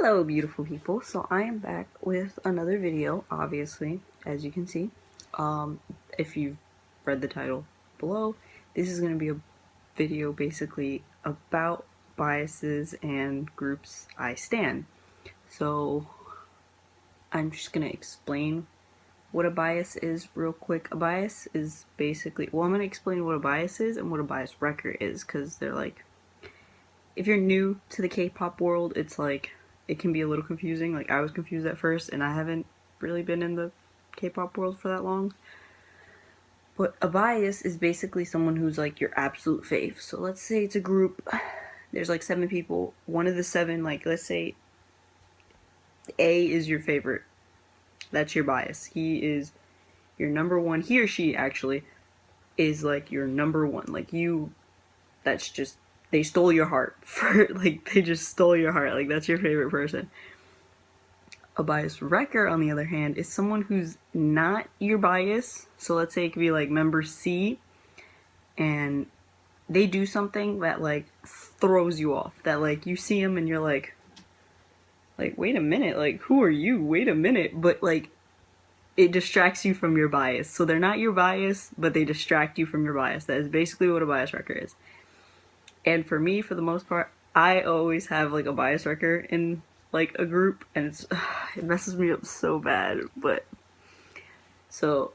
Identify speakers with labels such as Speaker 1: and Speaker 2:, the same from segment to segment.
Speaker 1: Hello beautiful people, so I am back with another video, obviously, as you can see. If you've read the title below, this is going to be a video basically about biases and groups I stan. So I'm just going to explain what a bias is real quick. A bias is basically, I'm going to explain what a bias is and what a bias wrecker is, because they're like, if you're new to the K-pop world, it's like, it can be a little confusing. Like, I was confused at first, and I haven't really been in the K-pop world for that long. But a bias is basically someone who's like your absolute fave. So let's say it's a group, there's like 7 people. One of the 7, like, let's say A is your favorite. That's your bias. He is your number one. He or she, actually, is like your number one. Like, you, that's just, they stole your heart. They just stole your heart. Like, that's your favorite person. A bias wrecker, on the other hand, is someone who's not your bias. So let's say it could be like member C, and they do something that like throws you off. That like you see them and you're like wait a minute, like who are you? Wait a minute, but like it distracts you from your bias. So they're not your bias, but they distract you from your bias. That is basically what a bias wrecker is. And for me, for the most part, I always have like a bias wrecker in like a group, and it messes me up so bad. But so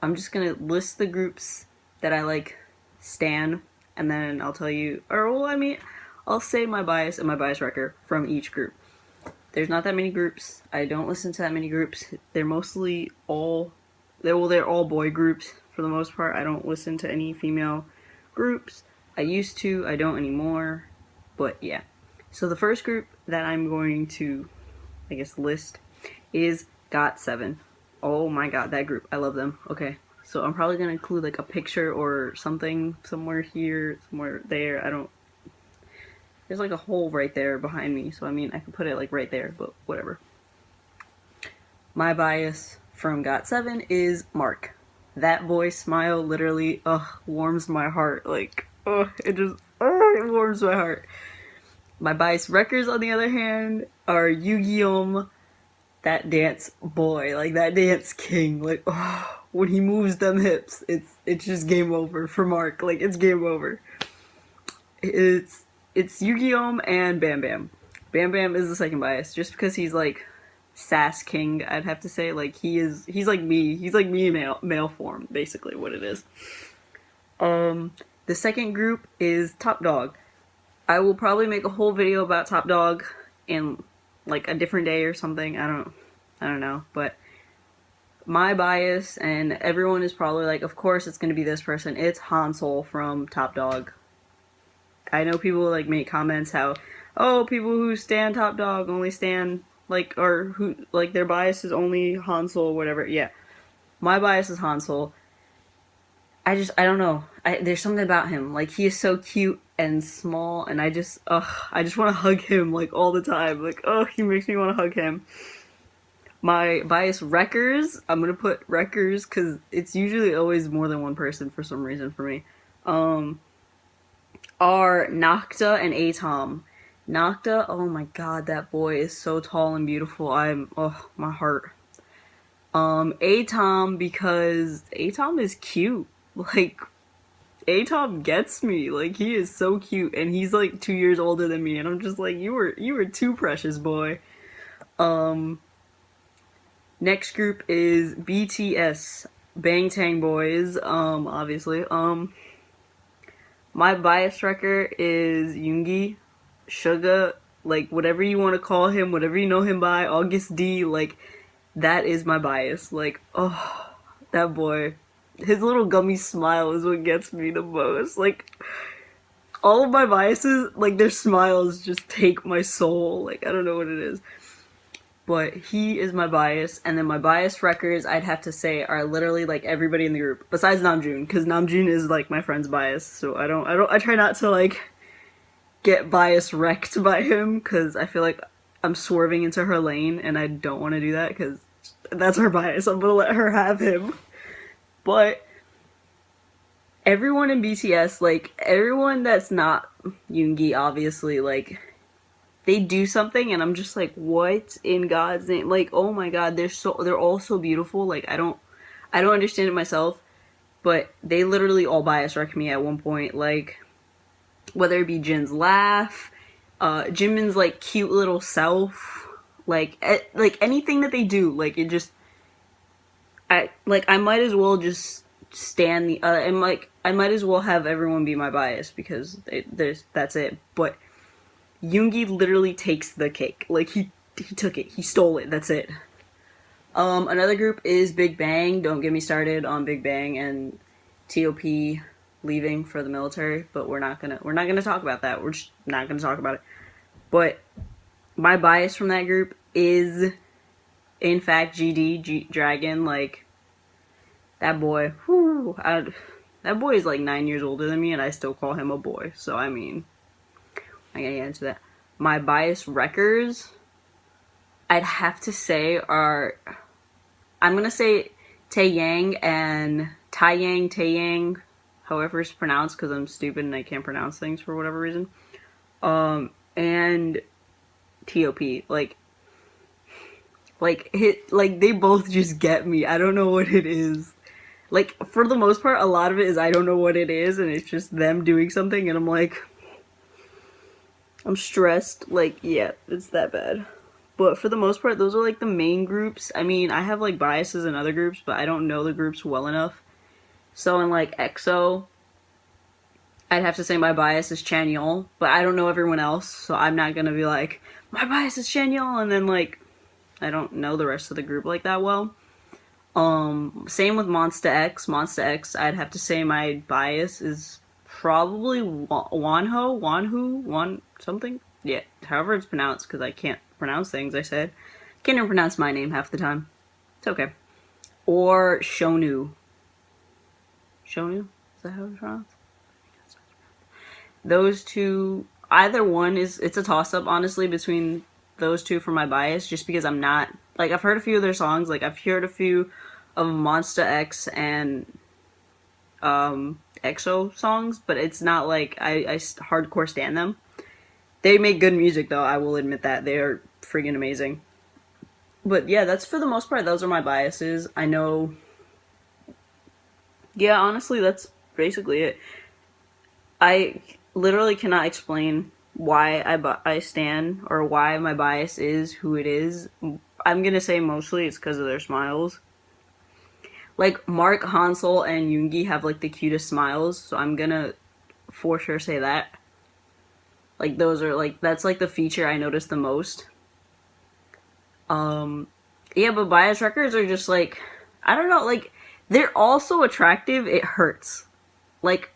Speaker 1: I'm just gonna list the groups that I like stan, and then I'll tell you, or well, I mean, I'll say my bias and my bias wrecker from each group. There's not that many groups. I don't listen to that many groups. They're mostly all, they're all boy groups for the most part. I don't listen to any female groups. I used to, I don't anymore, but yeah. So the first group that I'm going to, I guess, list is GOT7. Oh my god, that group, I love them. Okay, so I'm probably gonna include like a picture or something somewhere here, somewhere there. I don't, there's like a hole right there behind me, so I mean I could put it like right there, but whatever. My bias from GOT7 is Mark. That boy's smile literally warms my heart. Like, it just it warms my heart. My bias wreckers, on the other hand, are Yu-Gi-Oh! That dance boy, like that dance king. Like, when he moves them hips, it's just game over for Mark. Like, it's game over. It's Yu-Gi-Oh! And Bam Bam. Bam Bam is the second bias, just because he's like sass king, I'd have to say. Like, he's like me. He's like me in male form, basically what it is. The second group is Top Dog. I will probably make a whole video about Top Dog in like a different day or something. I don't know, but my bias, and everyone is probably like, of course it's gonna be this person. It's Hansol from Top Dog. I know people like make comments how, oh, people who stan Top Dog only stan like, or who like their bias is only Hansol, whatever. Yeah, my bias is Hansol. I don't know. There's something about him. Like, he is so cute and small, and I just want to hug him like all the time. Like, he makes me want to hug him. My bias wreckers, I'm gonna put wreckers because it's usually always more than one person for some reason for me. Are Nocta and Atom. Nocta, oh my god, that boy is so tall and beautiful. My heart. Atom, because Atom is cute. Like, Atom gets me. Like, he is so cute, and he's like 2 years older than me, and I'm just like, you were too precious, boy. Next group is BTS, Bangtan Boys. Obviously. My bias wrecker is Yoongi, Suga, like whatever you want to call him, whatever you know him by, August D. Like, that is my bias. Like, that boy. His little gummy smile is what gets me the most. Like, all of my biases, like, their smiles just take my soul. Like, I don't know what it is. But he is my bias, and then my bias wreckers, I'd have to say, are literally like everybody in the group, besides Namjoon, because Namjoon is like my friend's bias, so I try not to like get bias wrecked by him, because I feel like I'm swerving into her lane, and I don't want to do that, because that's her bias. I'm gonna let her have him. But everyone in BTS, like, everyone that's not Yoongi, obviously, like, they do something and I'm just like, what in God's name? Like, oh my God, they're all so beautiful. Like, I don't understand it myself, but they literally all bias wrecked me at one point. Like, whether it be Jin's laugh, Jimin's like cute little self, like anything that they do, like it just, I might as well just stand the, and like I might as well have everyone be my bias because that's it. But Yoongi literally takes the cake. Like he took it, he stole it. That's it. Another group is Big Bang. Don't get me started on Big Bang and TOP leaving for the military, but we're not gonna talk about that. We're just not gonna talk about it. But my bias from that group is, in fact, Dragon. Like that boy. Whew, that boy is like 9 years older than me, and I still call him a boy. So I mean, I'm gonna get into that. My bias wreckers, I'd have to say are, I'm gonna say Taeyang and Taeyang, however it's pronounced, because I'm stupid and I can't pronounce things for whatever reason. And TOP, like they both just get me. I don't know what it is. Like, for the most part, a lot of it is I don't know what it is, and it's just them doing something, and I'm like, I'm stressed. Like, yeah, it's that bad. But for the most part, those are like the main groups. I mean, I have like biases in other groups, but I don't know the groups well enough. So in like EXO, I'd have to say my bias is Chanyeol, but I don't know everyone else, so I'm not gonna be like, my bias is Chanyeol, and then like, I don't know the rest of the group like that well. Same with Monsta X. Monsta X, I'd have to say my bias is probably Won something? Yeah, however it's pronounced, because I can't pronounce things, I said. Can't even pronounce my name half the time. It's okay. Or Shonu. Shonu? Is that how it's pronounced? Those two, either one it's a toss-up, honestly, between those two for my bias, just because I'm not, like, I've heard a few of their songs, like, I've heard a few of Monsta X and, EXO songs, but it's not like I hardcore stan them. They make good music, though, I will admit that. They are friggin' amazing. But yeah, that's for the most part, those are my biases. I know, yeah, honestly, that's basically it. I literally cannot explain why I stan or why my bias is who it is. I'm gonna say mostly it's because of their smiles. Like, Mark, Hansel, and Yoongi have like the cutest smiles, so I'm gonna for sure say that. Like, those are like, that's like the feature I notice the most. Yeah, but bias records are just like, I don't know, like, they're all so attractive, it hurts. Like,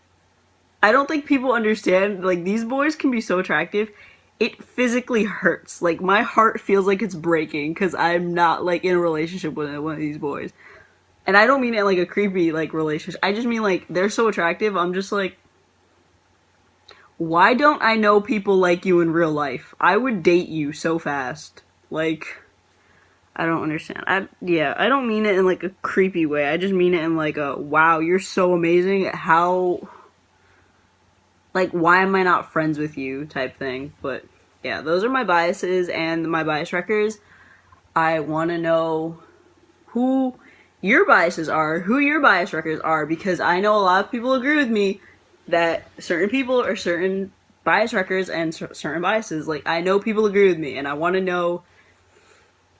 Speaker 1: I don't think people understand, like, these boys can be so attractive, it physically hurts. Like, my heart feels like it's breaking, because I'm not, like, in a relationship with one of these boys. And I don't mean it like a creepy, like, relationship. I just mean, like, they're so attractive, I'm just like, why don't I know people like you in real life? I would date you so fast. Like, I don't understand. I don't mean it in, like, a creepy way. I just mean it in, like, a, wow, you're so amazing. How, like, why am I not friends with you type thing. But yeah, those are my biases and my bias records. I want to know who your biases are, who your bias records are, because I know a lot of people agree with me that certain people are certain bias records and certain biases. Like, I know people agree with me, and I want to know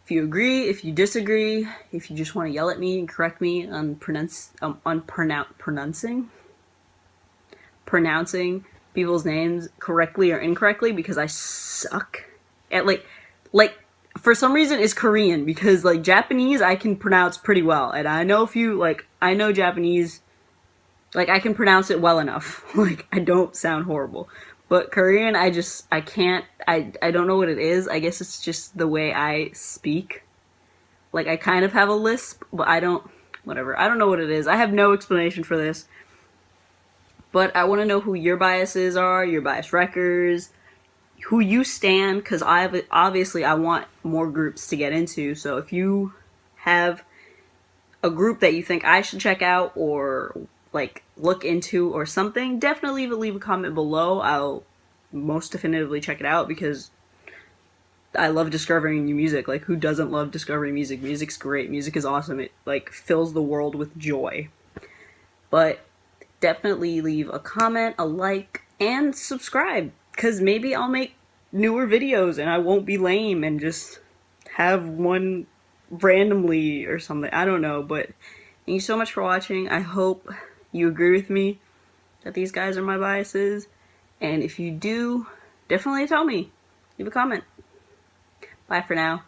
Speaker 1: if you agree, if you disagree, if you just want to yell at me and correct me on pronouncing people's names correctly or incorrectly, because I suck at, like, for some reason it's Korean, because, like, Japanese I can pronounce pretty well, and I know I know Japanese, like, I can pronounce it well enough. Like, I don't sound horrible. But Korean, I can't, I don't know what it is. I guess it's just the way I speak. Like, I kind of have a lisp, but whatever. I don't know what it is. I have no explanation for this. But I want to know who your biases are, your bias records, who you stand, because obviously I want more groups to get into. So if you have a group that you think I should check out or, like, look into or something, definitely leave a comment below. I'll most definitively check it out, because I love discovering new music. Like, who doesn't love discovering music? Music's great. Music is awesome. It, like, fills the world with joy. But definitely leave a comment, a like, and subscribe. Because maybe I'll make newer videos and I won't be lame and just have one randomly or something. I don't know, but thank you so much for watching. I hope you agree with me that these guys are my biases. And if you do, definitely tell me. Leave a comment. Bye for now.